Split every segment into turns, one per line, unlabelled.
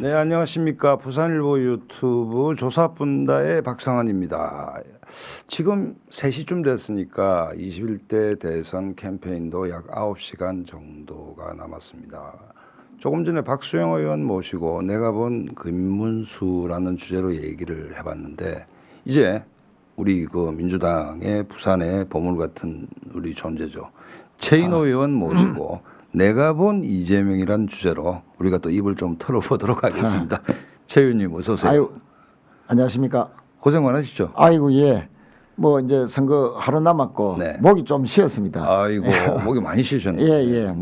네, 안녕하십니까. 부산일보 유튜브 조사분다의 박상환입니다. 지금 3시쯤 됐으니까 21대 대선 캠페인도 약 9시간 정도가 남았습니다. 조금 전에 박수영 의원 모시고 내가 본 김문수라는 주제로 얘기를 해봤는데, 이제 우리 그 민주당의 부산의 보물 같은 우리 존재죠. 최인호 의원 모시고 내가 본 이재명이란 주제로 우리가 또 입을 좀 털어보도록 하겠습니다. 최 의원님 어서 오세요.
아유, 안녕하십니까.
고생 많으시죠?
아이고, 예. 뭐 이제 선거 하루 남았고
네.
목이 좀 쉬었습니다.
아이고 목이 많이 쉬셨네요.
예, 예.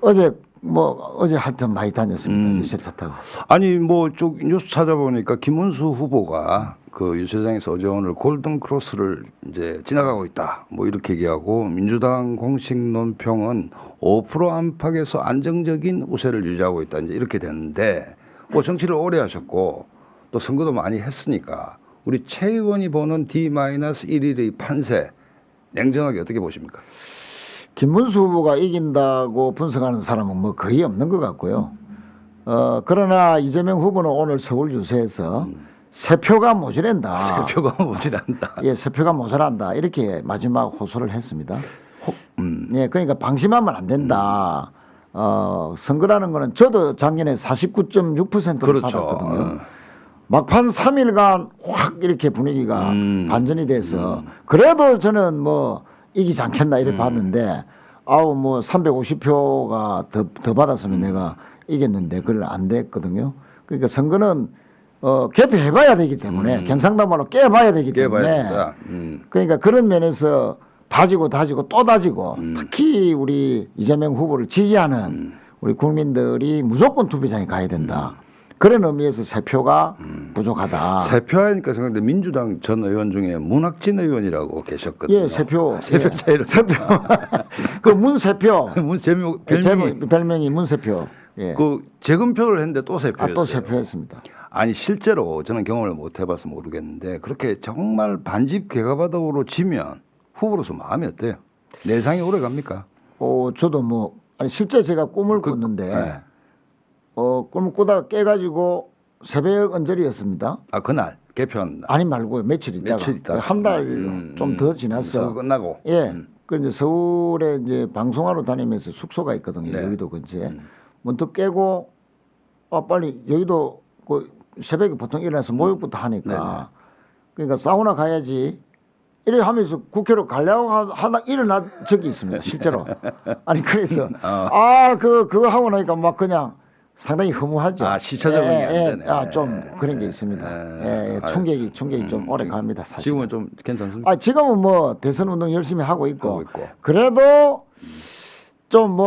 어제 하여튼 많이 다녔습니다. 유세차 타고.
아니 뭐 쭉 뉴스 찾아보니까 김문수 후보가 그 유세장에서 어제 오늘 골든 크로스를 이제 지나가고 있다. 뭐 이렇게 얘기하고 민주당 공식 논평은 5% 안팎에서 안정적인 우세를 유지하고 있다. 이제 이렇게 됐는데, 뭐 정치를 오래 하셨고 또 선거도 많이 했으니까 우리 최 의원이 보는 D-1일의 판세 냉정하게 어떻게 보십니까?
김문수 후보가 이긴다고 분석하는 사람은 뭐 거의 없는 것 같고요. 그러나 이재명 후보는 오늘 서울 유세에서 세 표가 모자란다.
세 표가 모자란다.
예, 세 표가 모자란다. 이렇게 마지막 호소를 했습니다. 예, 그러니까 방심하면 안 된다. 선거라는 거는 저도 작년에 49.6%를
그렇죠.
받았거든요. 막판 3일간 확 이렇게 분위기가 반전이 돼서 그래도 저는 뭐 이기지 않겠나 이렇게 봤는데, 아우 뭐 350표가 더 받았으면 내가 이겼는데 그걸 안 됐거든요. 그러니까 선거는 개표해봐야 되기 때문에 경상도말로 깨봐야 되기 때문에 그러니까 그런 면에서 다지고 또 다지고 특히 우리 이재명 후보를 지지하는 우리 국민들이 무조건 투표장에 가야 된다. 그런 의미에서 세 표가 부족하다.
세 표 하니까 생각나는데 민주당 전 의원 중에 문학진 의원이라고 계셨거든요.
예, 세 표.
세 표 차이로.
세 표. 그 문세표. 별명이 문세표. 예.
그 재검표를 했는데 또 세 표였어요.
또 세 표였습니다.
아니 실제로 저는 경험을 못 해봐서 모르겠는데 그렇게 정말 반집 개가바닥으로 지면 후보로서 마음이 어때요? 내상이 오래 갑니까?
저도 뭐 아니 실제 제가 꿈을 꿨는데
네.
꿈을 꾸다가 깨가지고 새벽 언저리였습니다.
아 그날 개표한 날.
아니 말고 며칠 있다가 한 달 좀 더 지났어.
선거 끝나고.
예. 그 이제 서울에 이제 방송하러 다니면서 숙소가 있거든요.
네.
여의도 근처에. 문득 깨고 빨리 여의도 그 새벽에 보통 일어나서 목욕부터 하니까 그러니까 사우나 가야지. 이래 하면서 국회로 가려고 하다 일어난 적이 있습니다. 실제로. 아니 그래서 그거 하고 나니까 막 그냥 상당히 허무하죠.
시차 적응이 안 되네.
좀 그런 게 있습니다. 충격이 좀 오래 갑니다. 사실.
지금은 좀 괜찮습니까?
지금은 뭐 대선 운동 열심히 하고 있고. 그래도 좀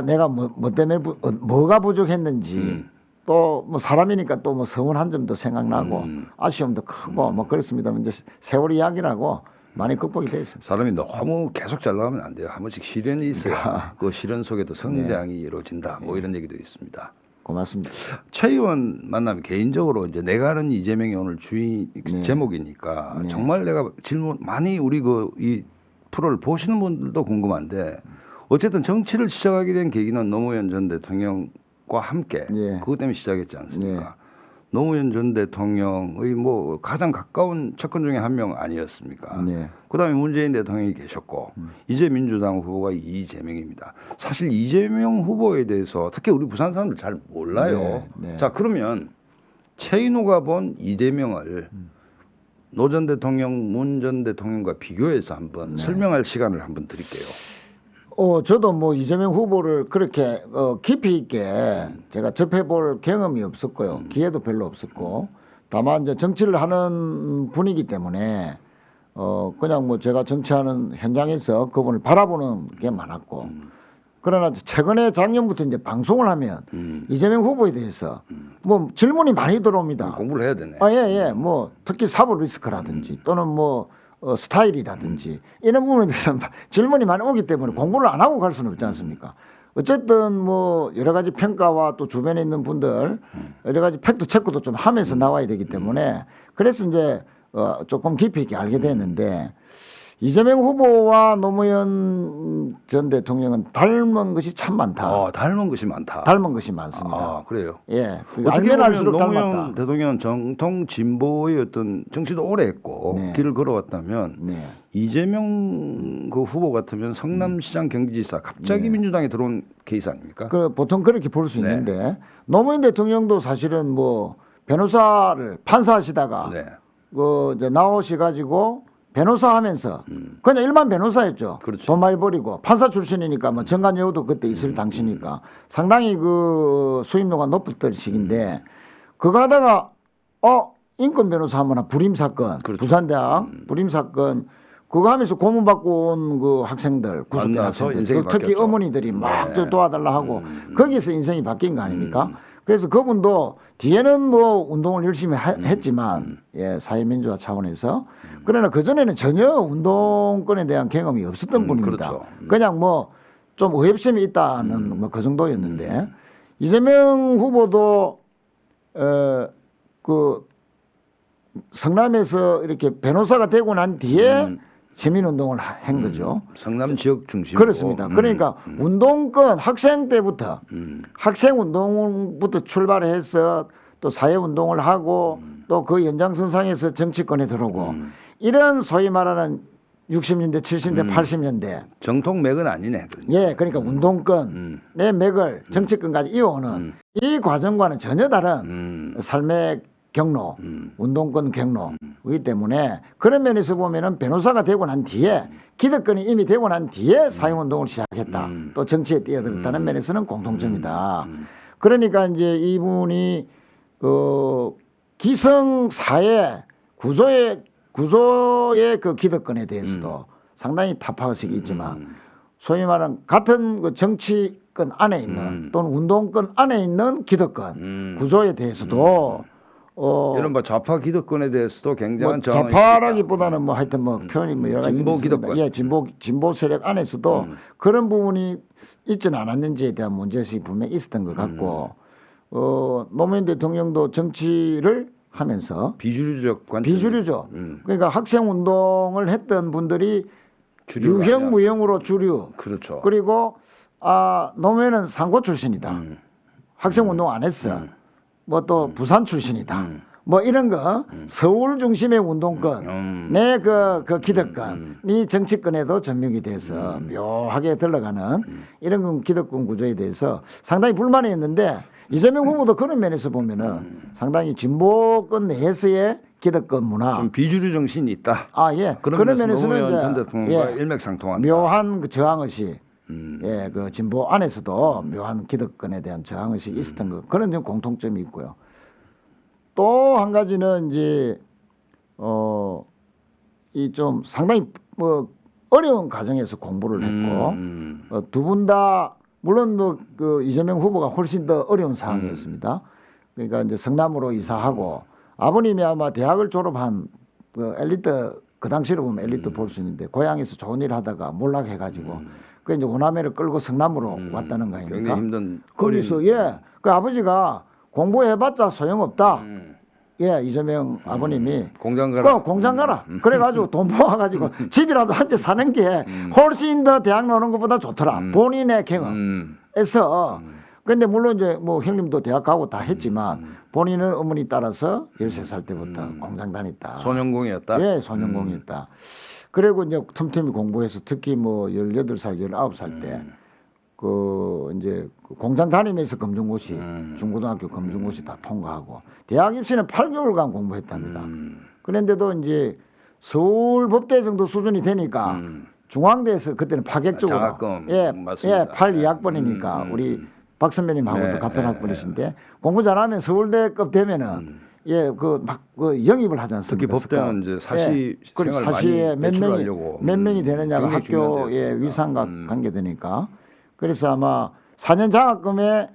내가 뭐 때문에 뭐가 부족했는지 또 뭐 사람이니까 또 뭐 서운한 점도 생각나고 아쉬움도 크고 뭐 그렇습니다. 이제 세월 이야기라고 많이 극복이 되어 있습니다.
사람이 너무 계속 잘 나가면 안 돼요. 한 번씩 시련이 있어야 그 시련 속에도 성장이 이루어진다. 뭐 이런 얘기도 있습니다.
고맙습니다.
최 의원 만나면 개인적으로 이제 내가 아는 이재명이 오늘 제목이니까 정말 내가 질문 많이 우리 이 프로를 보시는 분들도 궁금한데, 어쨌든 정치를 시작하게 된 계기는 노무현 전 대통령과 함께 그것 때문에 시작했지 않습니까? 노무현 전 대통령의 뭐 가장 가까운 측근 중에 한 명 아니었습니까? 그다음에 문재인 대통령이 계셨고 이제 민주당 후보가 이재명입니다. 사실 이재명 후보에 대해서 특히 우리 부산 사람들 잘 몰라요. 자, 그러면 최인호가 본 이재명을 노 전 대통령, 문 전 대통령과 비교해서 한번 설명할 시간을 한번 드릴게요.
저도 뭐 이재명 후보를 그렇게 깊이 있게 제가 접해볼 경험이 없었고요. 기회도 별로 없었고, 다만 이제 정치를 하는 분이기 때문에 그냥 뭐 제가 정치하는 현장에서 그분을 바라보는 게 많았고, 그러나 최근에 작년부터 이제 방송을 하면 이재명 후보에 대해서 뭐 질문이 많이 들어옵니다.
공부를 해야 되네.
예. 뭐 특히 사법 리스크라든지 또는 뭐 스타일이라든지 이런 부분에 대해서 질문이 많이 오기 때문에 공부를 안 하고 갈 수는 없지 않습니까? 어쨌든 뭐 여러 가지 평가와 또 주변에 있는 분들 여러 가지 팩트 체크도 좀 하면서 나와야 되기 때문에 그래서 이제 조금 깊이 있게 알게 됐는데, 이재명 후보와 노무현 전 대통령은 닮은 것이 참 많다.
닮은 것이 많다.
닮은 것이 많습니다.
아, 그래요.
예,
어떻게
알면
보면
알수록
노무현
닮았다.
대통령은 정통 진보의 어떤 정치도 오래 했고
네.
길을 걸어왔다면
네.
이재명 그 후보 같으면 성남시장 경기지사 갑자기
네.
민주당에 들어온 케이스 아닙니까?
보통 그렇게 볼 수
네.
있는데 노무현 대통령도 사실은 뭐 변호사를 판사하시다가
네.
이제 나오셔 가지고 변호사 하면서 그냥 일반 변호사였죠.
그렇죠.
돈 많이 버리고 판사 출신이니까 뭐 정관 여우도 그때 있을 당시니까 상당히 그 수임료가 높았던 시기인데 그거 하다가 인권 변호사 하면 불임 사건,
그렇죠.
부산대학 불임 사건 그거 하면서 고문 받고 온 그 학생들 구속된
만나서
학생들
인생이
특히
바뀌었죠.
어머니들이 막
네.
도와달라 하고 거기서 인생이 바뀐 거 아닙니까? 그래서 그분도 뒤에는 뭐 운동을 열심히 했지만 예, 사회민주화 차원에서 그러나 그전에는 전혀 운동권에 대한 경험이 없었던 분입니다.
그렇죠.
그냥 뭐 좀 의협심이 있다는 뭐 그 정도였는데 이재명 후보도 그 성남에서 이렇게 변호사가 되고 난 뒤에 시민운동을 한 거죠.
성남 지역 중심으로.
그렇습니다. 그러니까 운동권 학생 때부터 학생 운동부터 출발해서 또 사회 운동을 하고 또 그 연장선상에서 정치권에 들어오고 이런 소위 말하는 60년대, 70년대, 80년대
정통 맥은 아니네. 그러니까.
예, 그러니까 운동권의 맥을 정치권까지 이어오는 이 과정과는 전혀 다른 삶의 경로, 운동권 경로이기 때문에 그런 면에서 보면은 변호사가 되고 난 뒤에 기득권이 이미 되고 난 뒤에 사회운동을 시작했다. 또 정치에 뛰어들었다는 면에서는 공통점이다. 그러니까 이제 이분이 그 기성사회 구조의 그 기득권에 대해서도 상당히 타파의식이 있지만 소위 말하는 같은 그 정치권 안에 있는 또는 운동권 안에 있는 기득권 구조에 대해서도
이른바 좌파 기득권에 대해서도 굉장한
뭐
저항이
좌파라기보다는 뭐 하여튼 뭐 표현이 뭐 여러 가지
진보
있습니다.
기득권.
예, 진보 세력 안에서도 그런 부분이 있지는 않았는지에 대한 문제의식이 분명히 있었던 것 같고 노무현 대통령도 정치를 하면서
비주류적 관점.
비주류죠. 그러니까 학생 운동을 했던 분들이
주류가
유형
아니야.
무형으로 주류.
그렇죠.
그리고 노무현은 상고 출신이다. 학생 운동 안 했어. 뭐 또 부산 출신이다. 뭐 이런 거 서울 중심의 운동권 내 그 기득권이 정치권에도 전명이 돼서 묘하게 들러가는 이런 기득권 구조에 대해서 상당히 불만이 있는데 이재명 후보도 그런 면에서 보면은 상당히 진보권 내에서의 기득권 문화
좀 비주류 정신이 있다.
예.
그런 면에서는 노무현 전 대통령과 일맥상통한다.
묘한 그 저항의식 예, 그 진보 안에서도 묘한 기득권에 대한 저항의식이 있었던 것 그런 좀 공통점이 있고요. 또 한 가지는 이제 이 좀 상당히 뭐 어려운 과정에서 공부를 했고 두 분 다 물론 뭐 그 이재명 후보가 훨씬 더 어려운 상황이었습니다. 그러니까 이제 성남으로 이사하고 아버님이 아마 대학을 졸업한 그 엘리트 그 당시로 보면 엘리트 볼 수 있는데 고향에서 좋은 일 하다가 몰락해가지고 그 이제 오남매를 끌고 성남으로 왔다는 거 아닙니까?
굉장히 힘든
거기서 그 아버지가 공부해봤자 소용없다. 이재명 아버님이
공장 가라.
공장 가라. 그래가지고 돈 모아가지고 집이라도 한 채 사는 게 훨씬 더 대학 나오는 것보다 좋더라. 본인의 경험에서. 근데 물론 이제 뭐 형님도 대학 가고 다 했지만 본인은 어머니 따라서 13살 때부터 공장 다녔다.
소년공이었다.
예, 소년공이었다. 그리고 이제 틈틈이 공부해서 특히 뭐 18살, 19살 때 그 이제 공장 다니면서 검정고시, 중고등학교 검정고시 다 통과하고 대학 입시는 8개월간 공부했답니다. 그런데도 이제 서울 법대 정도 수준이 되니까 중앙대에서 그때는 파격적으로
장학금 맞습니다.
82학번이니까 우리 박 선배님하고도 같은 학번이신데 공부 잘하면 서울대급 되면은 그 영입을 하지 않습니까?
특히 법대는 이제 사시 생활 많이 배출하려고
몇 명이 되느냐가 학교의 위상과 관계되니까 그래서 아마 4년 장학금에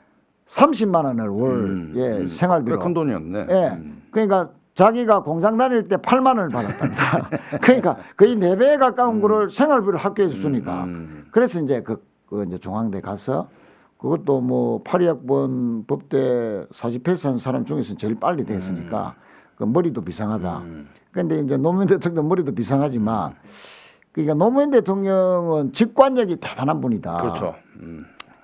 30만 원을 월 생활비로
큰 돈이었네.
그러니까 자기가 공장 다닐 때 8만 원을 받았답니다. 그러니까 거의 4배에 가까운 거를 생활비를 학교에서 주니까 그래서 이제 그 이제 중앙대 가서 그것도 뭐 82학번 법대 40회수 한 사람 중에서 제일 빨리 됐으니까 그 머리도 비상하다. 근데 이제 노무현 대통령 머리도 비상하지만 그러니까 노무현 대통령은 직관력이 대단한 분이다.
그렇죠.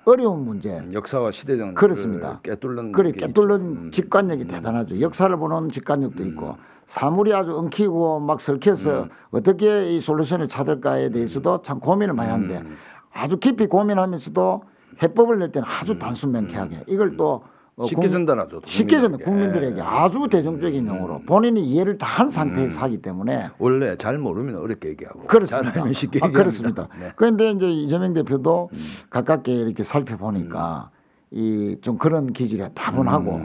어려운 문제.
역사와 시대적
그렇습니다.
깨뚫는
그래
게
깨뚫는
있죠.
직관력이 대단하죠. 역사를 보는 직관력도 있고 사물이 아주 엉키고 막 설켜서 어떻게 이 솔루션을 찾을까에 대해서도 참 고민을 많이 하는데 아주 깊이 고민하면서도 해법을 낼 때는 아주 단순 명쾌하게 이걸 또
쉽게 전달하죠.
쉽게 전달
국민들에게.
국민들에게 아주 대중적인 용어로 본인이 이해를 다 한 상태에서 하기 때문에
원래 잘 모르면 어렵게 얘기하고
그렇습니다.
잘 알면 쉽게 얘기합니다.
그렇습니다.
네.
그런데 이제 이재명 대표도 가깝게 이렇게 살펴보니까 이 좀 그런 기질이 다분하고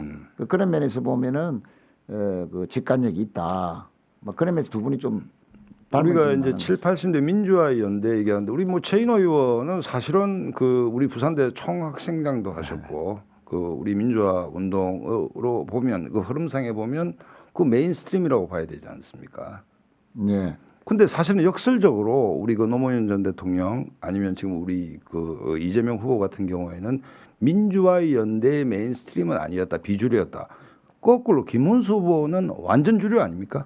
그런 면에서 보면은 그 직관력이 있다. 뭐 그런 면에서 두 분이 좀
우리가 이제
닮은
7, 80대 민주화 연대 얘기하는데 우리 뭐 최인호 의원은 사실은 그 우리 부산대 총학생장도 하셨고 그 우리 민주화 운동으로 보면 그 흐름상에 보면 그 메인스트림이라고 봐야 되지 않습니까?
예.
근데 사실은 역설적으로 우리 그 노무현 전 대통령 아니면 지금 우리 그 이재명 후보 같은 경우에는 민주화 연대의 메인스트림은 아니었다, 비주류였다. 거꾸로 김문수 후보는 완전 주류 아닙니까?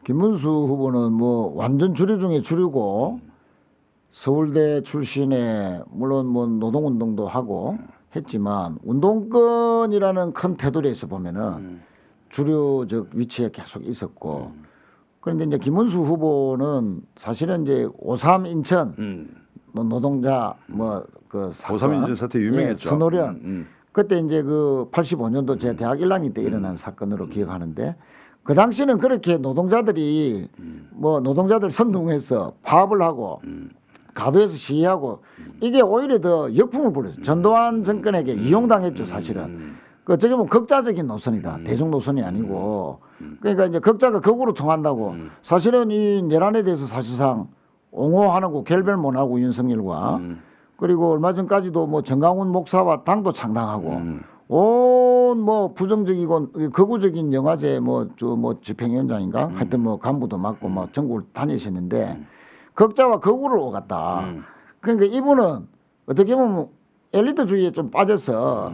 김문수 후보는 뭐 완전 주류 중에 주류고 서울대 출신에 물론 뭐 노동운동도 하고 했지만 운동권이라는 큰 테두리에서 보면은 주류적 위치에 계속 있었고 그런데 이제 김문수 후보는 사실은 이제 5.3 인천 노동자 뭐 그 사건
5.3 인천 사태 유명했죠.
예, 선호련 그때 이제 그 85년도 제 대학 1학년 때 일어난 사건으로 기억하는데 그 당시는 그렇게 노동자들이 뭐 노동자들 선동해서 파업을 하고 가도에서 시위하고 이게 오히려 더 역풍을 불었어요. 전두환 정권에게 이용당했죠, 사실은. 그 어떻게 보면 극자적인 노선이다. 대중 노선이 아니고. 그러니까 이제 극자가 극으로 통한다고. 사실은 이 내란에 대해서 사실상 옹호하는 거 결별 못 하고 윤석열과 그리고 얼마 전까지도 뭐 정강훈 목사와 당도 창당하고 온 뭐 부정적이고 극우적인 영화제 뭐 집행위원장인가 하여튼 뭐 간부도 맡고 막 전국을 다니셨는데 극자와 극우를 오갔다. 그러니까 이분은 어떻게 보면 엘리트주의에 좀 빠져서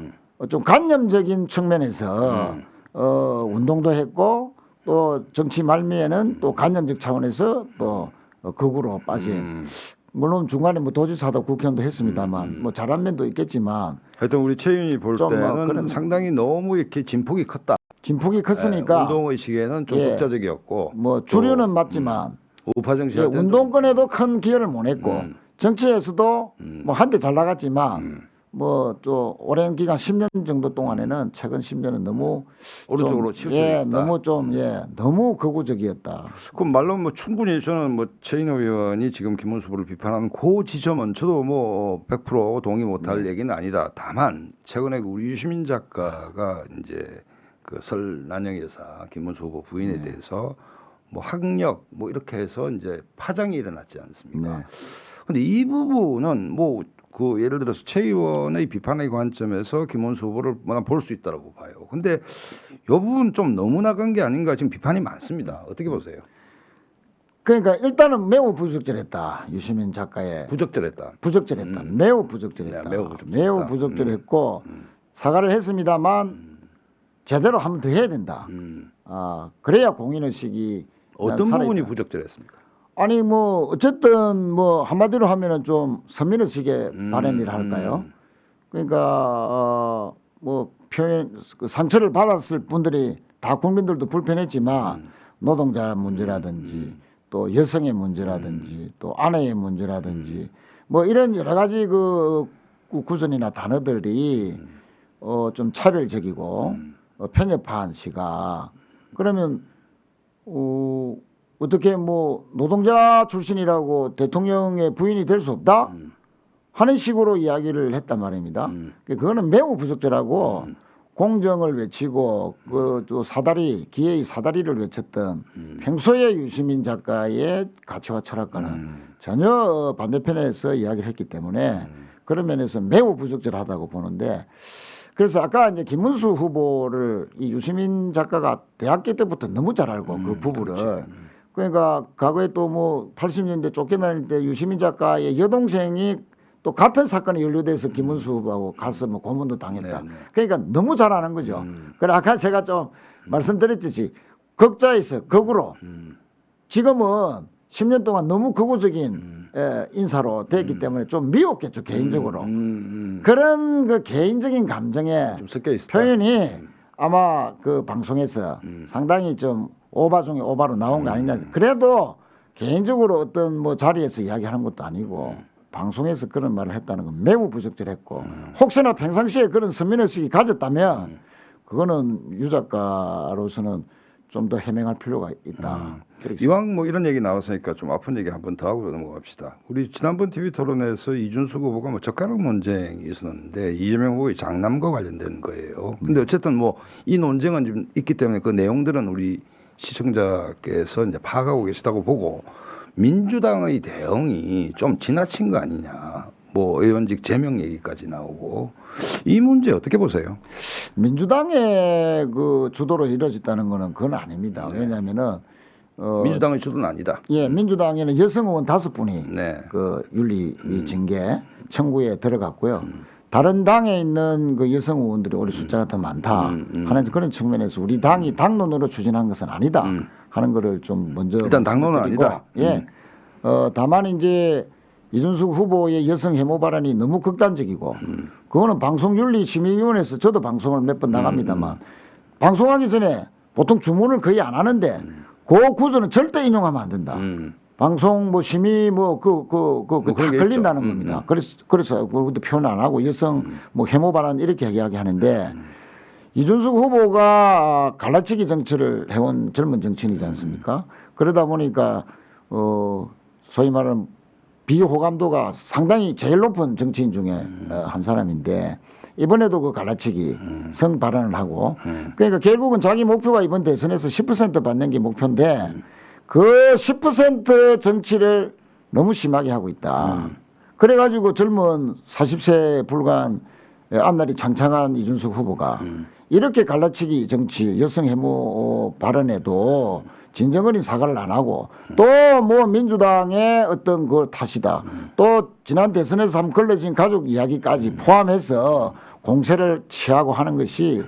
좀 관념적인 측면에서 운동도 했고 또 정치 말미에는 또 관념적 차원에서 또 극우로 빠진 물론 중간에 뭐 도지사도 국회의원도 했습니다만 뭐 잘한 면도 있겠지만
하여튼 우리 최윤이 볼
좀
때는
그런
상당히 너무 이렇게 진폭이 컸다.
진폭이 컸으니까
운동의식에는 좀
예,
극자적이었고
뭐 주류는 맞지만
우파 정치
예, 운동권에도 큰 기여를 못 했고 정치에서도 뭐 한때 잘 나갔지만 뭐 좀 오랜 기간 10년 정도 동안에는 최근 10년은 너무
오른쪽으로
좀,
치우쳐
예,
있다.
너무 좀 예, 너무 극우적이었다.
그럼 말로 뭐 충분히 저는 뭐 최인호 의원이 지금 김문수 후보를 비판하는 그 지점은 저도 뭐 100% 동의 못할 얘기는 아니다. 다만 최근에 그 우리 유시민 작가가 이제 그 설난영 여사 김문수 후보 부인에 대해서 뭐 학력 뭐 이렇게 해서 이제 파장이 일어났지 않습니까?
네.
근데 이 부분은 뭐 그 예를 들어서 최 의원의 비판의 관점에서 김문수 후보를 볼 수 있다라고 봐요. 근데 이 부분 좀 너무 나간 게 아닌가 지금 비판이 많습니다. 어떻게 보세요?
그러니까 일단은 매우 부적절했다. 유시민 작가의
부적절했다.
부적절했다. 매우 부적절했다.
네, 매우 부적절했다.
매우 부적절했고 사과를 했습니다만 제대로 한 번 더 해야 된다. 아 그래야 공인의식이
어떤
살아있다.
부분이 부적절했습니까?
아니 뭐 어쨌든 뭐 한마디로 하면은 좀 선민의식의 발현이라 할까요? 그러니까 뭐 표현 그 상처를 받았을 분들이 다 국민들도 불편했지만 노동자 문제라든지 또 여성의 문제라든지 또 아내의 문제라든지 뭐 이런 여러 가지 그 구전이나 단어들이 좀 차별적이고 편협한 시각 그러면 어떻게 뭐 노동자 출신이라고 대통령의 부인이 될 수 없다 하는 식으로 이야기를 했단 말입니다. 그거는 매우 부적절하고 공정을 외치고 그 또 사다리 기회의 사다리를 외쳤던 평소에 유시민 작가의 가치와 철학과는 전혀 반대편에서 이야기를 했기 때문에 그런 면에서 매우 부적절하다고 보는데 그래서 아까 이제 김문수 후보를 이 유시민 작가가 대학교 때부터 너무 잘 알고 그 부부를
그렇지.
그러니까 과거에 또 뭐 80년대 쫓겨날 때 유시민 작가의 여동생이 또 같은 사건에 연루돼서 김문수 후보하고 가서 뭐 고문도 당했다.
네, 네.
그러니까 너무 잘 아는 거죠. 그래 아까 제가 좀 말씀드렸듯이 극자에서 극으로 지금은 10년 동안 너무 극우적인 인사로 됐기 때문에 좀 미웠겠죠 개인적으로. 그런 그 개인적인 감정에
좀 섞여 있었다.
표현이 아마 그 방송에서 상당히 좀 오바 중에 오바로 나온 거 아니냐. 그래도 개인적으로 어떤 뭐 자리에서 이야기하는 것도 아니고 방송에서 그런 말을 했다는 건 매우 부적절했고 혹시나 평상시에 그런 선민의식이 가졌다면 그거는 유 작가로서는 좀 더 해명할 필요가 있다. 그렇게
이왕 뭐 이런 얘기 나왔으니까 좀 아픈 얘기 한번 더 하고 넘어갑시다. 우리 지난번 TV 토론에서 이준석 후보가 뭐 젓가락 논쟁이 있었는데 이재명 후보의 장남과 관련된 거예요. 근데 어쨌든 뭐 이 논쟁은 좀 있기 때문에 그 내용들은 우리 시청자께서 이제 파악하고 계시다고 보고 민주당의 대응이 좀 지나친 거 아니냐. 뭐 의원직 제명 얘기까지 나오고 이 문제 어떻게 보세요?
민주당의 그 주도로 이루어졌다는 거는 그건 아닙니다.
네.
왜냐하면은
민주당의 주도는 아니다.
예, 민주당에는 여성 의원 5분이
네.
그 윤리 징계 청구에 들어갔고요. 다른 당에 있는 그 여성 의원들이 오히려 숫자가 더 많다 하는 그런 측면에서 우리 당이 당론으로 추진한 것은 아니다 하는 거를 좀 먼저
일단 당론은
말씀드리고,
아니다.
예, 다만 이제 이준석 후보의 여성 혐오 발언이 너무 극단적이고 그거는 방송윤리심의위원회에서 저도 방송을 몇 번 나갑니다만 방송하기 전에 보통 주문을 거의 안 하는데 그 구조는 절대 인용하면 안 된다. 방송 뭐 심의 다
그런 게
걸린다는
있죠.
겁니다. 그래서 그것도 표현 안 하고 여성 뭐 혐오 발언 이렇게 이야기하는데 이준석 후보가 갈라치기 정치를 해온 젊은 정치인이지 않습니까? 그러다 보니까 소위 말하는 비호감도가 상당히 제일 높은 정치인 중에 한 사람인데 이번에도 그 갈라치기 성 발언을 하고 그러니까 결국은 자기 목표가 이번 대선에서 10% 받는 게 목표인데 그 10% 정치를 너무 심하게 하고 있다. 그래가지고 젊은 40세 불과한 앞날이 창창한 이준석 후보가 이렇게 갈라치기 정치 여성 혐오 발언에도 진정어린 사과를 안 하고 또 뭐 민주당의 어떤 그 탓이다. 또 지난 대선에서 한번 걸러진 가족 이야기까지 포함해서 공세를 취하고 하는 것이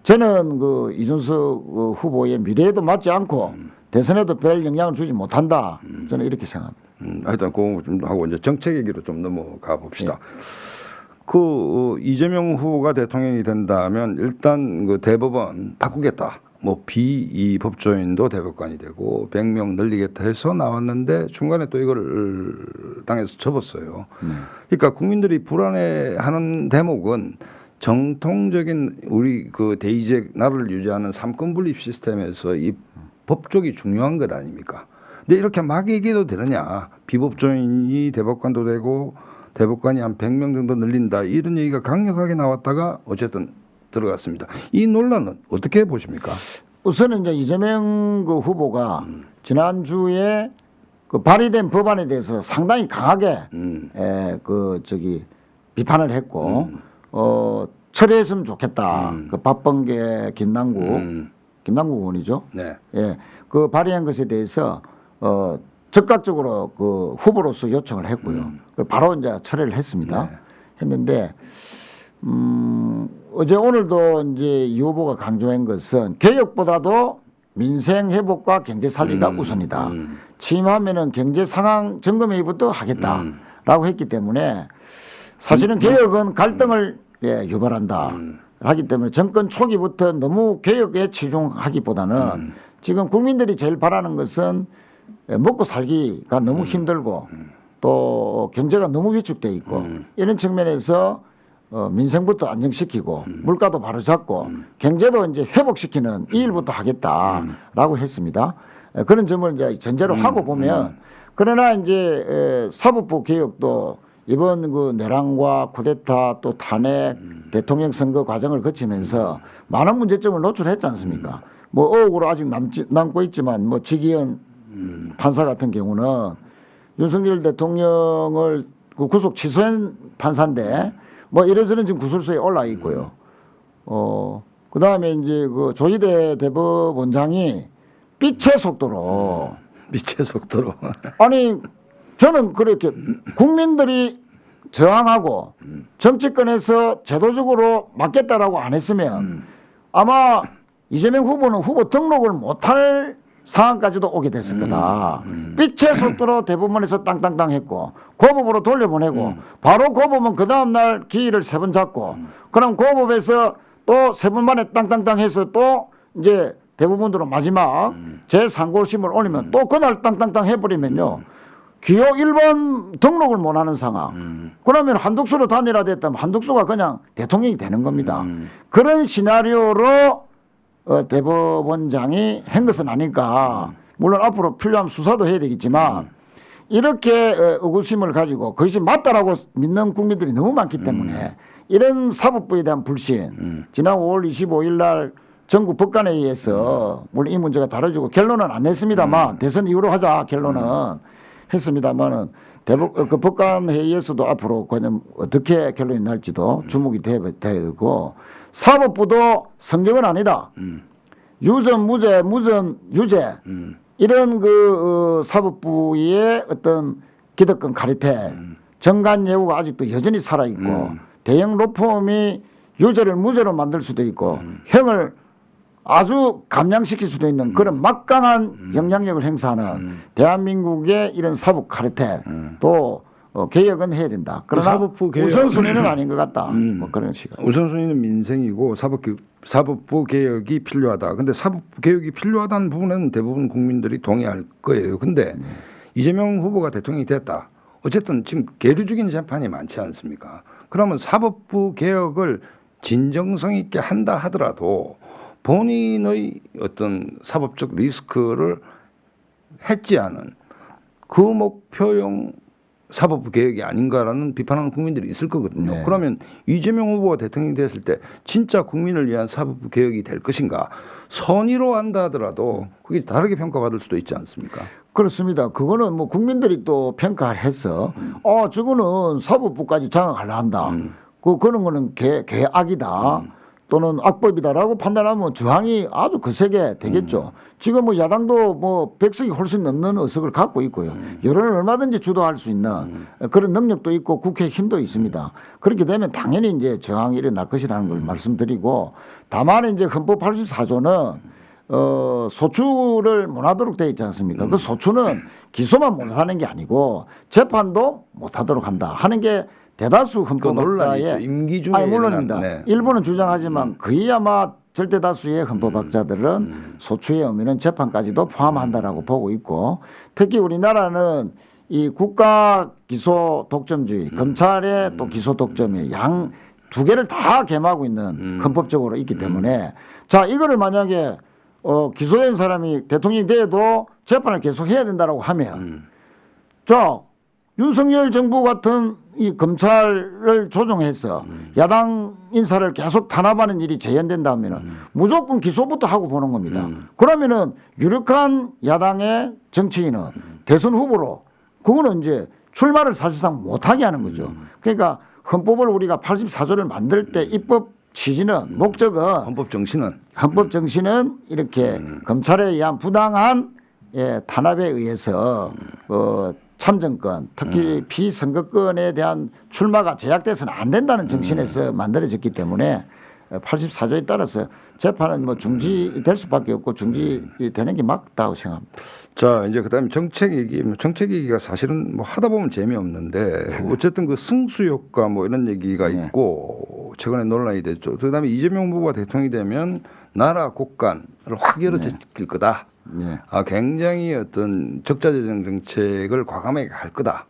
저는 그 이준석 후보의 미래에도 맞지 않고 대선에도 별 영향을 주지 못한다. 저는 이렇게 생각합니다.
하여튼 그거 좀 하고 이제 정책 얘기로 좀 넘어가 봅시다. 그 이재명 후보가 대통령이 된다면 일단 그 대법원 바꾸겠다. 뭐 이 법조인도 대법관이 되고 100명 늘리겠다 해서 나왔는데 중간에 또 이걸 당에서 접었어요. 그러니까 국민들이 불안해하는 대목은 정통적인 우리 그 대의제 나라를 유지하는 삼권 분립 시스템에서 이 법적이 중요한 것 아닙니까? 근데 이렇게 막 얘기해도 되느냐? 비법조인이 대법관도 되고 대법관이 한 100명 정도 늘린다 이런 얘기가 강력하게 나왔다가 어쨌든 들어갔습니다. 이 논란은 어떻게 보십니까?
우선은 이제 이재명 그 후보가 지난주에 그 발의된 법안에 대해서 상당히 강하게 비판을 했고 처리했으면 좋겠다. 그 박범계 김남국 의원이죠.
네.
예, 그 발의한 것에 대해서 적극적으로 그 후보로서 요청을 했고요. 바로 이제 처리를 했습니다.
네.
했는데 어제 오늘도 이제 이 후보가 강조한 것은 개혁보다도 민생 회복과 경제 살리가 우선이다. 취임하면은 경제 상황 점검회의부터 하겠다라고 했기 때문에 사실은 개혁은 갈등을 유발한다. 하기 때문에 정권 초기부터 너무 개혁에 치중하기보다는 지금 국민들이 제일 바라는 것은 먹고 살기가 너무 힘들고 또 경제가 너무 위축돼 있고 이런 측면에서 민생부터 안정시키고 물가도 바로잡고 경제도 이제 회복시키는 이 일부터 하겠다라고 했습니다. 그런 점을 이제 전제로 하고 보면 그러나 이제 사법부 개혁도 이번 그 내란과 쿠데타 또 탄핵 대통령 선거 과정을 거치면서 많은 문제점을 노출했지 않습니까? 뭐 의혹으로 아직 남고 있지만 뭐 지기현 판사 같은 경우는 윤석열 대통령을 그 구속 취소한 판사인데 뭐 이래서는 지금 구술소에 올라 있고요. 그 다음에 이제 그 조희대 대법원장이 빛의 속도로 아니 저는 그렇게 국민들이 저항하고 정치권에서 제도적으로 막겠다라고 안 했으면 아마 이재명 후보는 후보 등록을 못할 상황까지도 오게 됐을 거다. 빛의 속도로 대법원에서 땅땅땅 했고 고법으로 돌려보내고 바로 고법은 그 다음날 기일을 3번 잡고 그럼 고법에서 또 3번 만에 땅땅땅 해서 또 이제 대법원으로 마지막 제3고심을 올리면 또 그날 땅땅땅 해버리면요. 기호 1번 등록을 못하는 상황. 그러면 한독수로 단일화됐다면 한독수가 그냥 대통령이 되는 겁니다. 그런 시나리오로 대법원장이 한 것은 아닐까. 물론 앞으로 필요하면 수사도 해야 되겠지만 이렇게 의구심을 가지고 그것이 맞다라고 믿는 국민들이 너무 많기 때문에 이런 사법부에 대한 불신 지난 5월 25일 날 전국 법관회의에서 물론 이 문제가 다뤄지고 결론은 안 냈습니다만 대선 이후로 하자 결론은 했습니다만은 그 법관회의에서도 앞으로 그냥 어떻게 결론이 날지도 주목이 돼야 되고 사법부도 성경은 아니다. 유전 무죄 무전 유죄 이런 그 사법부의 어떤 기득권 카르텔 정관 예우가 아직도 여전히 살아있고 대형 로펌이 유죄를 무죄로 만들 수도 있고 형을 아주 감량시킬 수도 있는 그런 막강한 영향력을 행사하는 대한민국의 이런 사법 카르텔 또 개혁은 해야 된다. 그러나
사법부 개혁,
우선순위는 아닌 것 같다. 뭐 그런 식으로.
우선순위는 민생이고 사법부 개혁이 필요하다. 근데 사법부 개혁이 필요하다는 부분은 대부분 국민들이 동의할 거예요. 근데 이재명 후보가 대통령이 됐다. 어쨌든 지금 계류 중인 재판이 많지 않습니까? 그러면 사법부 개혁을 진정성 있게 한다 하더라도 본인의 어떤 사법적 리스크를 해지 않은 그 목표용 사법부 개혁이 아닌가라는 비판하는 국민들이 있을 거거든요.
네.
그러면 이재명 후보가 대통령이 됐을 때 진짜 국민을 위한 사법부 개혁이 될 것인가? 선의로 한다 하더라도 그게 다르게 평가받을 수도 있지 않습니까?
그렇습니다. 그거는 뭐 국민들이 또 평가를 해서 저거는 사법부까지 장악하려 한다. 그런 거는 계악이다. 또는 악법이다라고 판단하면 저항이 아주 거세게 되겠죠. 지금 뭐 야당도 뭐 100석이 훨씬 넘는 의석을 갖고 있고요. 여론을 얼마든지 주도할 수 있는 그런 능력도 있고 국회 힘도 있습니다. 그렇게 되면 당연히 이제 저항이 일어날 것이라는 걸 말씀드리고 다만 이제 헌법 84조는 소추를 못하도록 되어 있지 않습니까? 그 소추는 기소만 못하는 게 아니고 재판도 못하도록 한다 하는 게 대다수 헌법학자의
임기 중에
물론입니다.
네.
일부는 주장하지만 거의 아마 절대 다수의 헌법학자들은 소추의 의미는 재판까지도 포함한다라고 보고 있고 특히 우리나라는 이 국가 기소 독점주의, 검찰의 또 기소 독점이 양 두 개를 다 겸하고 있는 헌법적으로 있기 때문에 자 이거를 만약에 기소된 사람이 대통령이 돼도 재판을 계속 해야 된다라고 하면 자 윤석열 정부 같은 이 검찰을 조종해서 야당 인사를 계속 탄압하는 일이 재현된다면 무조건 기소부터 하고 보는 겁니다. 그러면은 유력한 야당의 정치인은 대선 후보로 그거는 이제 출마를 사실상 못하게 하는 거죠. 그러니까 헌법을 우리가 84조를 만들 때 입법 취지는 목적은
헌법 정신은
이렇게 검찰에 의한 부당한 탄압에 의해서 참정권, 특히 피선거권에 대한 출마가 제약돼서는 안 된다는 정신에서 만들어졌기 때문에 84조에 따라서 재판은 뭐 중지될 수밖에 없고 중지되는 게 맞다고 생각합니다.
자 이제 그다음에 정책 얘기가 사실은 뭐 하다 보면 재미없는데 어쨌든 그 승수 효과 뭐 이런 얘기가 있고 최근에 논란이 됐죠. 그다음에 이재명 후보가 대통령이 되면 나라 국간을 확 열어제낄 거다. 굉장히 어떤 적자재정 정책을 과감하게 할 거다.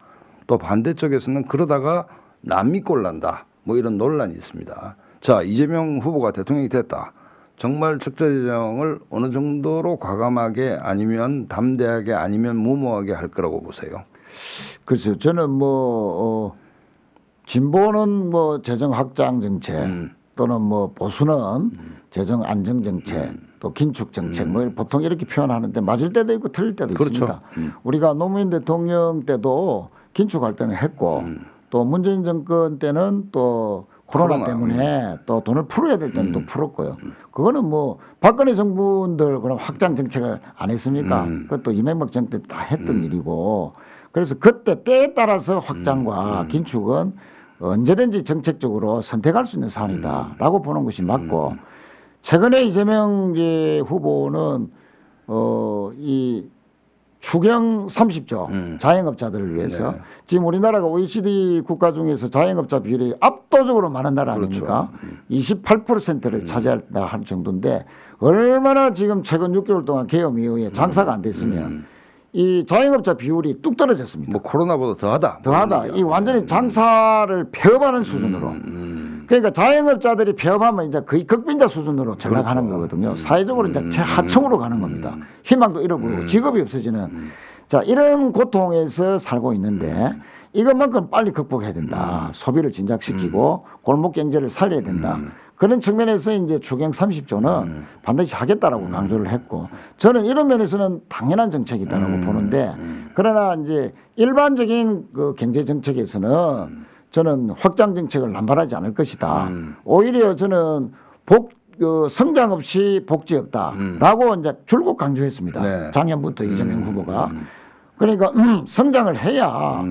또 반대쪽에서는 그러다가 남미꼴 난다. 뭐 이런 논란이 있습니다. 자, 이재명 후보가 대통령이 됐다. 정말 적자재정을 어느 정도로 과감하게 아니면 담대하게 아니면 무모하게 할 거라고 보세요?
글쎄요. 저는 뭐 진보는 뭐 재정 확장 정책 또는 뭐 보수는 재정 안정 정책 또 긴축 정책 뭐 보통 이렇게 표현하는데 맞을 때도 있고 틀릴 때도 있습니다. 우리가 노무현 대통령 때도 긴축할 때는 했고 또 문재인 정권 때는 또 코로나 때문에 또 돈을 풀어야 될 때는 또 풀었고요. 그거는 뭐 박근혜 정부들 그럼 확장 정책을 안 했습니까? 그것도 이명박 정부 때 다 했던 일이고 그래서 그때 때에 따라서 확장과 긴축은 언제든지 정책적으로 선택할 수 있는 사안이다라고 보는 것이 맞고 최근에 이재명 후보는 이 추경 30조 자영업자들을 위해서
네.
지금 우리나라가 OECD 국가 중에서 자영업자 비율이 압도적으로 많은 나라 아닙니까?
그렇죠.
28%를 차지한다 할 정도인데 얼마나 지금 최근 6개월 동안 계엄 이후에 장사가 안 됐으면 이 자영업자 비율이 뚝 떨어졌습니다.
뭐 코로나보다 더하다.
더하다. 이 완전히 장사를 폐업하는 수준으로. 그러니까 자영업자들이 폐업하면 이제 거의 극빈자 수준으로 전락하는
그렇죠.
거거든요. 사회적으로 이제 최하층으로 가는 겁니다. 희망도 잃어버리고 직업이 없어지는 자 이런 고통에서 살고 있는데 이것만큼 빨리 극복해야 된다. 소비를 진작시키고 골목 경제를 살려야 된다. 그런 측면에서 이제 추경 30조는 반드시 하겠다라고 강조를 했고 저는 이런 면에서는 당연한 정책이다라고 보는데 그러나 이제 일반적인 그 경제 정책에서는 저는 확장 정책을 남발하지 않을 것이다. 오히려 저는 성장 없이 복지 없다라고 이제 줄곧 강조했습니다.
네.
작년부터 이재명 후보가 그러니까 성장을 해야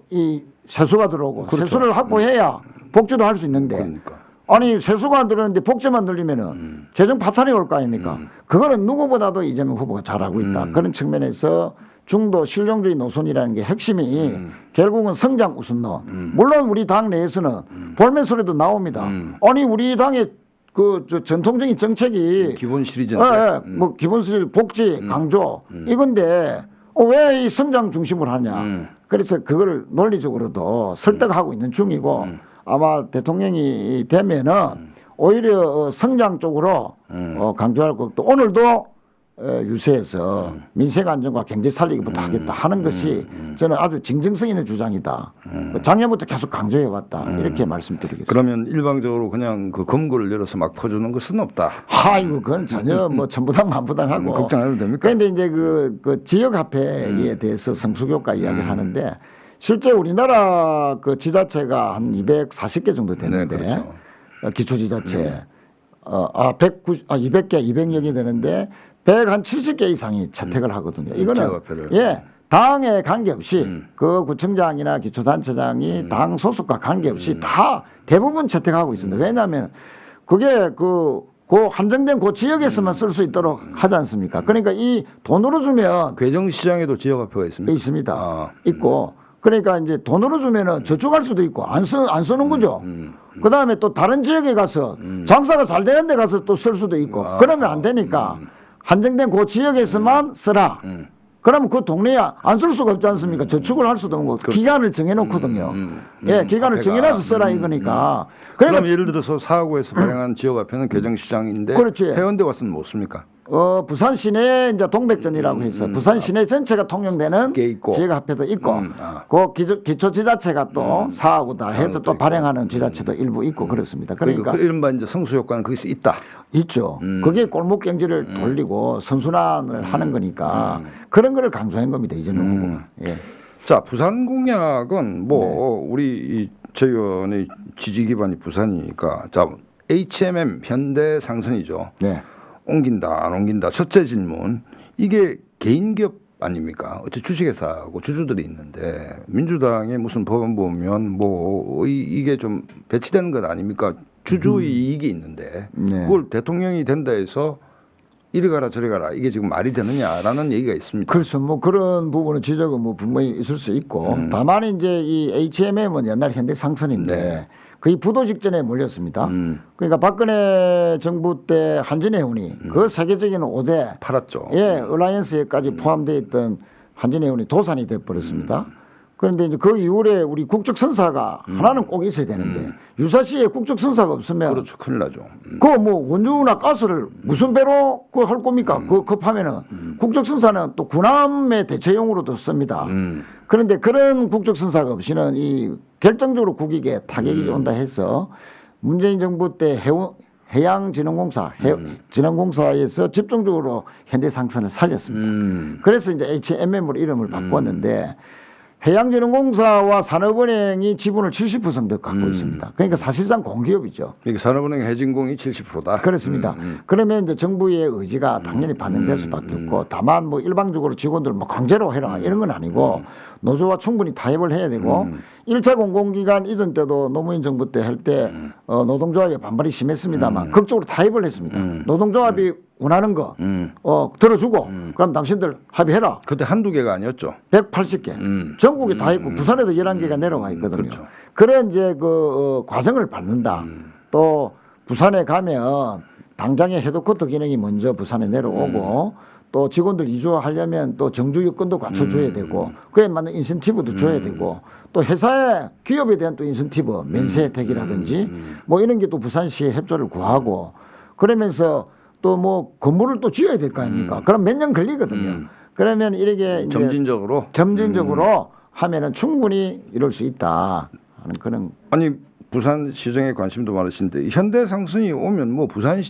이 세수가 들어오고
그렇죠.
세수를 확보해야 복지도 할 수 있는데
그러니까.
아니 세수가 안 들어오는데 복지만 늘리면은 재정 파탄이 올 거 아닙니까? 그거는 누구보다도 이재명 후보가 잘하고 있다. 그런 측면에서 중도 실용주의 노선이라는 게 핵심이 결국은 성장 우선론. 물론 우리 당 내에서는 볼멘 소리도 나옵니다. 아니 우리 당의 저 전통적인 정책이
기본 시리즈인데.
뭐 기본 시리즈 복지 강조 이건데 왜 이 성장 중심으로 하냐. 그래서 그걸 논리적으로도 설득하고 있는 중이고 아마 대통령이 되면은 오히려 성장 쪽으로 강조할 것도 오늘도 유세에서 민생 안정과 경제 살리기부터 하겠다 하는 것이 저는 아주 진정성 있는 주장이다. 작년부터 계속 강조해왔다. 이렇게 말씀드리겠습니다.
그러면 일방적으로 그냥 그 검거를 열어서 막 퍼주는 것은 없다.
아이고 그건 전혀 뭐 전부당 만부당하고
걱정 안 해도 됩니까?
그런데 이제 그 지역 화폐에 대해서 성수교과 이야기를 하는데 실제 우리나라 그 지자체가 한 240개 정도 되는데
네, 그렇죠.
기초지자체 200개 200여개 되는데 170개 이상이 채택을 하거든요. 이거는
지역화폐를.
당에 관계없이 그 구청장이나 기초단체장이 당 소속과 관계없이 다 대부분 채택하고 있습니다. 왜냐하면 그게 그 한정된 그 지역에서만 쓸 수 있도록 하지 않습니까? 그러니까 이 돈으로 주면
괴정시장에도 지역화폐가 있습니다.
있습니다. 있고 그러니까 이제 돈으로 주면은 저축할 수도 있고 안 쓰는 거죠. 그 다음에 또 다른 지역에 가서 장사가 잘 되는 데 가서 또 쓸 수도 있고 그러면 안 되니까 한정된 그 지역에서만 쓰라. 그러면 그 동네에 안 쓸 수가 없지 않습니까? 저축을 할 수도 없고 기간을 정해놓거든요. 기간을 정해놔서 쓰라 이거니까.
그럼 예를 들어서 사하구에서 발행한 지역화폐는 괴정시장인데
그렇지.
해운대 와서는 못 씁니까?
부산 시내 이제 동백전이라고 해서 부산 시내 전체가 통용되는
게 있고.
지역화폐도 있고 그 기초지자체가 또 사하구다 해서 또 발행하는 지자체도 일부 있고 그렇습니다. 그러니까
그 이른바 이제 성수 효과는 거기서 있다.
있죠. 그게 골목 경제를 돌리고 선순환을 하는 거니까 그런 거를 강조한 겁니다. 이재명 후보가. 예.
자, 부산 공약은 뭐 우리 저 의원의 지지 기반이 부산이니까 자 HMM 현대 상선이죠.
네.
옮긴다 안 옮긴다. 첫째 질문 이게 개인 기업 아닙니까? 어째 주식회사하고 주주들이 있는데 민주당의 무슨 법안 보면 뭐 이게 좀 배치되는 것 아닙니까? 주주의 이익이 있는데 그걸 대통령이 된다 해서 이리 가라 저리 가라 이게 지금 말이 되느냐라는 얘기가 있습니다.
그렇죠. 뭐 그런 부분은 지적은 뭐 분명히 있을 수 있고 다만 이제 이 HMM은 옛날 현대상선인데 거의 부도 직전에 몰렸습니다. 그러니까 박근혜 정부 때 한진해운이 그 세계적인 5대
팔았죠.
얼라이언스에까지 포함되어 있던 한진해운이 도산이 돼 버렸습니다. 그런데 이제 그 이후에 우리 국적 선사가 하나는 꼭 있어야 되는데 유사시에 국적 선사가 없으면
그렇죠. 큰일 나죠.
그 뭐 원유나 가스를 무슨 배로 그 할 겁니까? 그 급하면은 국적 선사는 또 군함의 대체용으로도 씁니다. 그런데 그런 국적 선사가 없이는 이 결정적으로 국익에 타격이 온다 해서 문재인 정부 때 해양진흥공사, 진흥공사에서 집중적으로 현대상선을 살렸습니다. 그래서 이제 HMM으로 이름을 바꿨는데 해양진흥공사와 산업은행이 지분을 70% 갖고 있습니다. 그러니까 사실상 공기업이죠.
그러니까 산업은행 해진공이 70%다.
그렇습니다. 그러면 이제 정부의 의지가 당연히 반영될 수밖에 없고 다만 뭐 일방적으로 직원들 뭐 강제로 해라 이런 건 아니고 노조와 충분히 타협을 해야 되고 1차 공공기관 이전 때도 노무현 정부 때 할 때 노동조합의 반발이 심했습니다만 극적으로 타협을 했습니다. 노동조합이 원하는 거 들어주고 그럼 당신들 합의해라.
그때 한두 개가 아니었죠.
180개 전국에 다 있고 부산에도 11개가 내려가 있거든요.
그렇죠.
그런 이제 그 과정을 받는다. 또 부산에 가면 당장의 헤드쿼터 기능이 먼저 부산에 내려오고 또 직원들 이주하려면 또 정주 여건도 갖춰줘야 되고 그에 맞는 인센티브도 줘야 되고 또 회사의 기업에 대한 또 인센티브 면세 혜택이라든지 뭐 이런 게 또 부산시의 협조를 구하고 그러면서 또 뭐 건물을 또 지어야 될 거 아닙니까? 그럼 몇 년 걸리거든요. 그러면 이렇게 이제 점진적으로 하면은 충분히 이룰 수 있다 하는 그런.
아니 부산 시정에 관심도 많으신데 현대상선이 오면 뭐 부산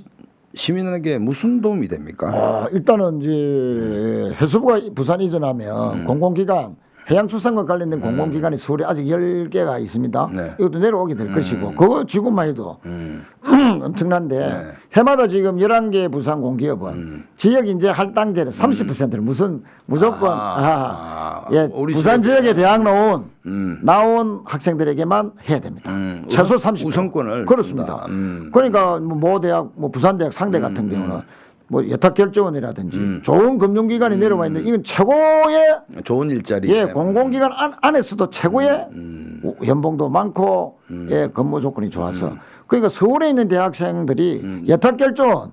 시민에게 무슨 도움이 됩니까?
일단은 이제 해수부가 부산 이전하면 공공기관 해양수산과 관련된 공공기관이 서울에 아직 10개가 있습니다.
네.
이것도 내려오게 될 것이고 그거 지금만 해도 엄청난데
네.
해마다 지금 11개 부산 공기업은 지역 인재 할당제를 30%를 무조건 예,
우리
부산 지역에 대학 나온 학생들에게만 해야 됩니다. 최소 30%
우선권을
그렇습니다. 그러니까 뭐 대학, 뭐 부산대학 상대 같은 경우는 뭐 예탁결제원이라든지 좋은 금융기관이 내려와 있는 이건 최고의
좋은 일자리.
예, 공공기관 안에서도 최고의 연봉도 많고 예, 근무 조건이 좋아서 그러니까 서울에 있는 대학생들이 예탁결제원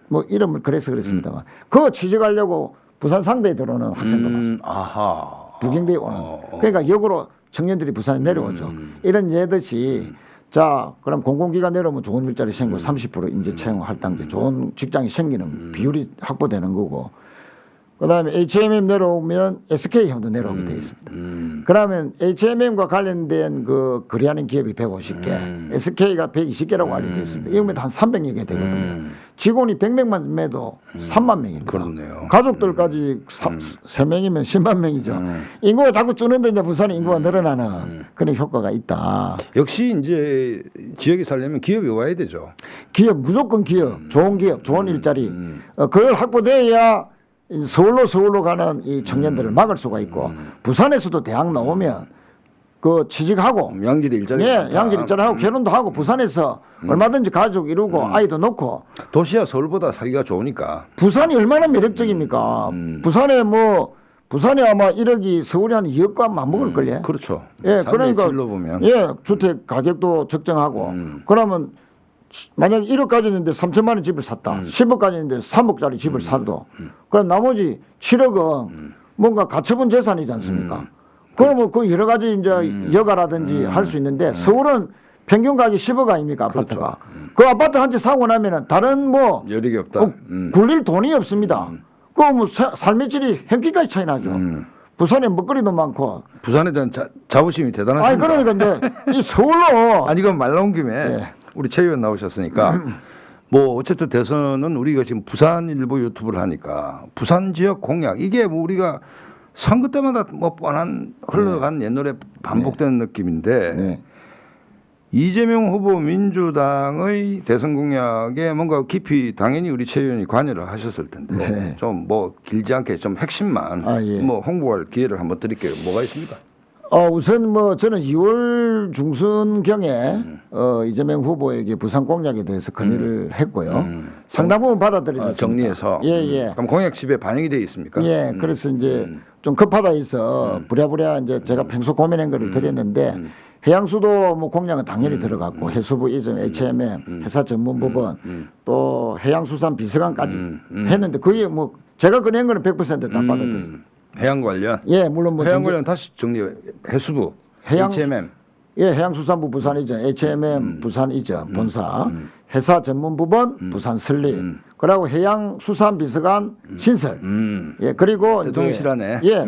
뭐 이름을 그랬습니다만 그거 취직하려고 부산 상대에 들어오는 학생도 많습니다.
아하.
부경대에 오는. 그러니까 역으로 청년들이 부산에 내려오죠. 이런 예듯이 자, 그럼 공공기관 내려오면 좋은 일자리 생기고 30% 인재 채용 할당제 좋은 직장이 생기는 비율이 확보되는 거고 그다음에 HMM 내려오면 SK형도 내려오게 되어 있습니다. 그러면 HMM과 관련된 그 거래하는 기업이 150개, SK가 120개라고 알려져 있습니다. 이거면 한 300여 개 되거든요. 직원이 100명만 매도 3만 명입니다.
그렇네요.
가족들까지 3명이면 10만 명이죠. 인구가 자꾸 줄는데 이제 부산에 인구가 늘어나는 그런 효과가 있다.
역시 이제 지역에 살려면 기업이 와야 되죠.
기업 무조건 기업, 좋은 기업, 좋은 일자리 그걸 확보돼야 서울로 가는 이 청년들을 막을 수가 있고 부산에서도 대학 나오면 그 취직하고
양질 일자리
예, 양질 일자리 하고 결혼도 하고 부산에서 얼마든지 가족 이루고 아이도 넣고
도시야 서울보다 살기가 좋으니까
부산이 얼마나 매력적입니까? 부산에 아마 1억이 서울이 한 2억과 맞먹을 걸요.
그렇죠.
예, 그러니까
질로 보면
예, 주택 가격도 적정하고 그러면 만약 1억 가졌는데 3천만 원 집을 샀다. 10억 가졌는데 3억짜리 집을 사도 그럼 나머지 7억은 뭔가 가처분 재산이지 않습니까? 그러면 그 여러 가지 이제 여가라든지 할 수 있는데 서울은 평균 가격이 10억 아닙니까 아파트가?
그렇죠.
그 아파트 한 채 사고 나면은 다른 뭐
여력이 없다.
굴릴 돈이 없습니다. 그 뭐 삶의 질이 현기까지 차이 나죠. 부산에 먹거리도 많고.
부산에 대한 자부심이 대단하십니다.
아니 그러니까 이제 이 서울로
아니 이건 말 나온 김에
예.
우리 최 의원 나오셨으니까 뭐 어쨌든 대선은 우리가 지금 부산 일보 유튜브를 하니까 부산 지역 공약 이게 뭐 우리가 선거 때마다 뭐 뻔한 흘러간 옛날에 반복되는 느낌인데
네.
이재명 후보 민주당의 대선 공약에 뭔가 깊이 당연히 우리 최 의원이 관여를 하셨을 텐데
네.
좀 뭐 길지 않게 좀 핵심만
예.
뭐 홍보할 기회를 한번 드릴게요. 뭐가 있습니까?
우선 뭐 저는 2월 중순경에 이재명 후보에게 부산 공약에 대해서 건의를 했고요. 상당 부분 받아들여졌습니다.
정리해서.
예.
그럼 공약집에 반영이 되어 있습니까?
예. 그래서 이제 좀 급하다 해서 부랴부랴 이제 제가 평소 고민한 거를 드렸는데 해양수도 뭐 공약은 당연히 들어갔고 해수부 이전 HMM 회사 전문법원 또 해양수산 비서관까지 했는데 그게 뭐 제가 건의한 거는 100% 다 받아들였습니다.
해양 관련.
예, 물론 뭐
해양 관련 다시 정리. 해수부, HMM.
예, 해양수산부 부산 이전, HMM 부산 이전 본사, 회사 전문부본 부산 설립, 그리고 해양수산비서관 신설. 예, 그리고
대통령실 안에.
예,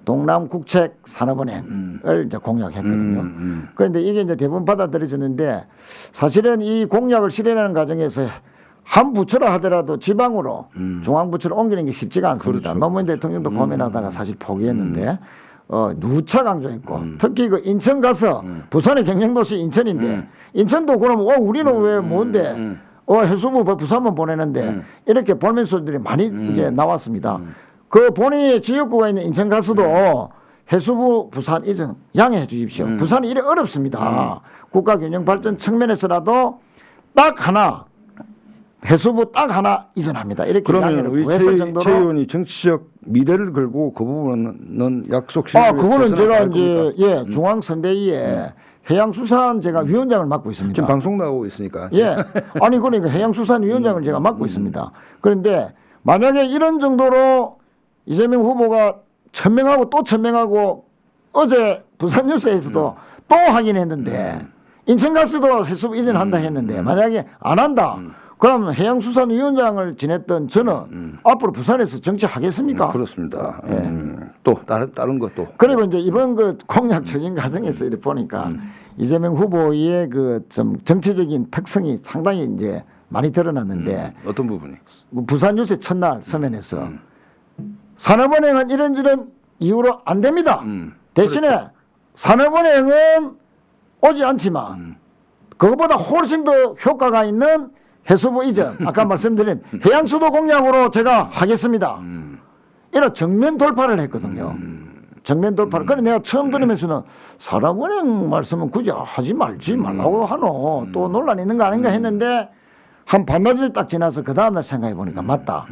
동남국책산업은행을 이제 공약했거든요. 그런데 이게 이제 대부분 받아들여졌는데 사실은 이 공약을 실현하는 과정에서 한 부처라 하더라도 지방으로 중앙부처로 옮기는 게 쉽지가 않습니다.
그렇죠.
노무현 대통령도 고민하다가 사실 포기했는데 누차 강조했고 특히 그 인천 가서 부산의 경쟁도시 인천인데 인천도 그러면 우리는 왜 뭔데 해수부 부산만 보내는데 이렇게 볼멘 소리들이 많이 이제 나왔습니다. 그 본인의 지역구가 있는 인천 가서도 해수부 부산 이전 양해해 주십시오. 부산이 이래 어렵습니다. 국가균형발전 측면에서라도 딱 하나 해수부 딱 하나 이전합니다. 이렇게 양해를
그러면 우리
구했을 정도로.
최 의원이 정치적 미래를 걸고 그 부분은 약속
그거는 제가 이제 중앙선대위에 해양수산 제가 위원장을 맡고 있습니다.
지금 방송 나오고 있으니까.
아니 그러니까 해양수산위원장을 제가 맡고 있습니다. 그런데 만약에 이런 정도로 이재명 후보가 천명하고 또 천명하고 어제 부산뉴스에서도 또 하긴 했는데 인천가스도 해수부 이전한다 했는데 만약에 안 한다. 그럼 해양수산위원장을 지냈던 저는 앞으로 부산에서 정치하겠습니까?
그렇습니다. 또 다른 것도.
그리고 이제 이번 그 공약 추진 과정에서 이렇게 보니까 이재명 후보의 그 좀 정치적인 특성이 상당히 이제 많이 드러났는데
어떤 부분이?
부산 뉴스 첫날 서면에서 산업은행은 이런 이유로 안 됩니다. 대신에
그렇죠.
산업은행은 오지 않지만 그것보다 훨씬 더 효과가 있는 해수부 이전, 아까 말씀드린 해양수도 공약으로 제가 하겠습니다. 이런 정면 돌파를 했거든요. 정면 돌파를. 그래 내가 처음 들으면서는 산업은행 말씀은 굳이 하지 말라고 하노. 또 논란이 있는 거 아닌가 했는데 한 반나절 딱 지나서 그 다음날 생각해 보니까 맞다.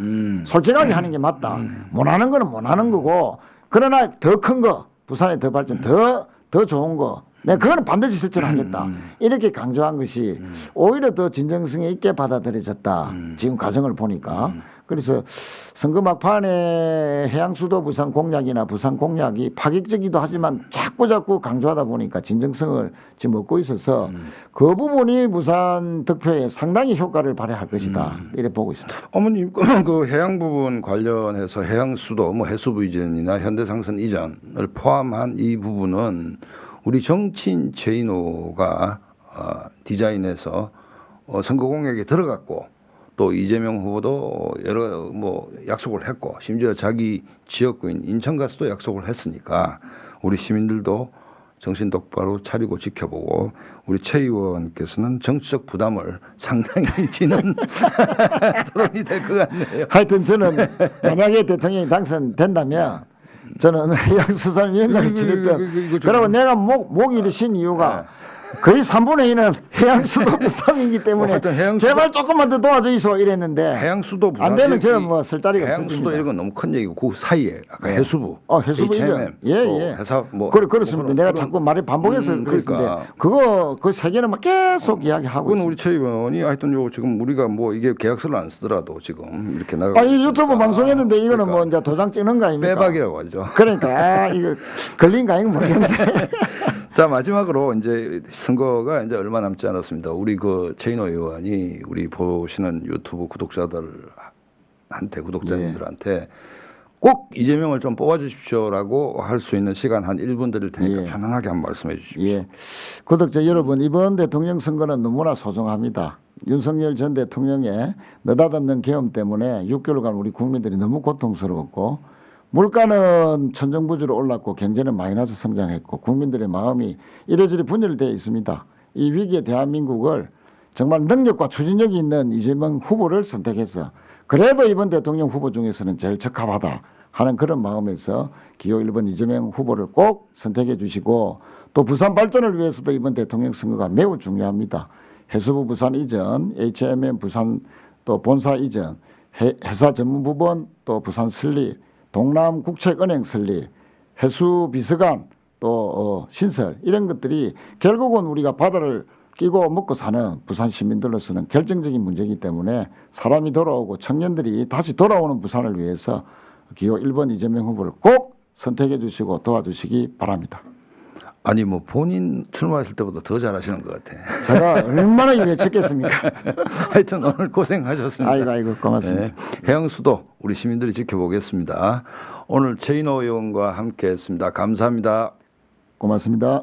솔직하게 하는 게 맞다. 못하는 거는 못하는 거고 그러나 더 큰 거, 부산의 더 발전, 더 좋은 거 내가 그거는 반드시 실천하겠다. 이렇게 강조한 것이 오히려 더 진정성 있게 받아들여졌다. 지금 과정을 보니까. 그래서 선거 막판에 해양수도 부산 공약이나 부산 공약이 파격적이기도 하지만 자꾸 강조하다 보니까 진정성을 지금 얻고 있어서 그 부분이 부산 득표에 상당히 효과를 발휘할 것이다. 이렇게 보고 있습니다.
어머님 그 해양 부분 관련해서 해양수도 뭐 해수부 이전이나 현대상선 이전을 포함한 이 부분은 우리 정치인 최인호가 디자인해서 선거 공약에 들어갔고 또 이재명 후보도 여러 뭐 약속을 했고 심지어 자기 지역구인 인천 가서도 약속을 했으니까 우리 시민들도 정신 똑바로 차리고 지켜보고 우리 최 의원께서는 정치적 부담을 상당히 지는 토론이 될 것 같네요.
하여튼 저는 만약에 대통령이 당선된다면 저는 해양수산위원장을 지냈던 그리고 내가 목이 이르신 이유가 거의 3분의 2는 해양수도 부산이기 때문에 제발 조금만 더 도와주이소 이랬는데
해양수도 부산
안 되면 저는 뭐 쓸 자리가 없습니다.
해양수도 이런 건 너무 큰 얘기고 그 사이에 아까 해수부,
해수부
HMM,
예.
회사 뭐
그렇습니다. 내가 자꾸 말을 반복해서 그랬는데 그거 그 세 개는 막 계속 이야기하고
그건
있습니다.
우리 최 의원이 하여튼 요 지금 우리가 뭐 이게 계약서를 안 쓰더라도 지금 이렇게 나가고
이 유튜브 방송했는데 이거는 뭐 이제 도장 찍는 거 아닙니까?
빼박이라고 하죠.
그러니까 이거 걸린 거 아닌가 모르겠는데.
자 마지막으로 이제 선거가 이제 얼마 남지 않았습니다. 우리 그 최인호 의원이 우리 보시는 유튜브 구독자님들한테 꼭 이재명을 좀 뽑아주십시오라고 할 수 있는 시간 한 1분 드릴 테니까 편안하게 한번 말씀해 주십시오.
구독자 여러분 이번 대통령 선거는 너무나 소중합니다. 윤석열 전 대통령의 느닷없는 계엄 때문에 6개월간 우리 국민들이 너무 고통스러웠고 물가는 천정부지로 올랐고 경제는 마이너스 성장했고 국민들의 마음이 이래저래 분열되어 있습니다. 이 위기에 대한민국을 정말 능력과 추진력이 있는 이재명 후보를 선택해서 그래도 이번 대통령 후보 중에서는 제일 적합하다 하는 그런 마음에서 기호 1번 이재명 후보를 꼭 선택해 주시고 또 부산 발전을 위해서도 이번 대통령 선거가 매우 중요합니다. 해수부 부산 이전, HMM 부산 또 본사 이전, 회사 전문부본 또 부산 설립, 동남국책은행 설립, 해수비서관 또 신설 이런 것들이 결국은 우리가 바다를 끼고 먹고 사는 부산 시민들로서는 결정적인 문제이기 때문에 사람이 돌아오고 청년들이 다시 돌아오는 부산을 위해서 기호 1번 이재명 후보를 꼭 선택해 주시고 도와주시기 바랍니다.
아니 뭐 본인 출마했을 때보다 더 잘하시는 것 같아.
제가 얼마나 외쳤겠습니까?
하여튼 오늘 고생하셨습니다.
아이고 고맙습니다.
네, 해양수도 우리 시민들이 지켜보겠습니다. 오늘 최인호 의원과 함께했습니다. 감사합니다.
고맙습니다.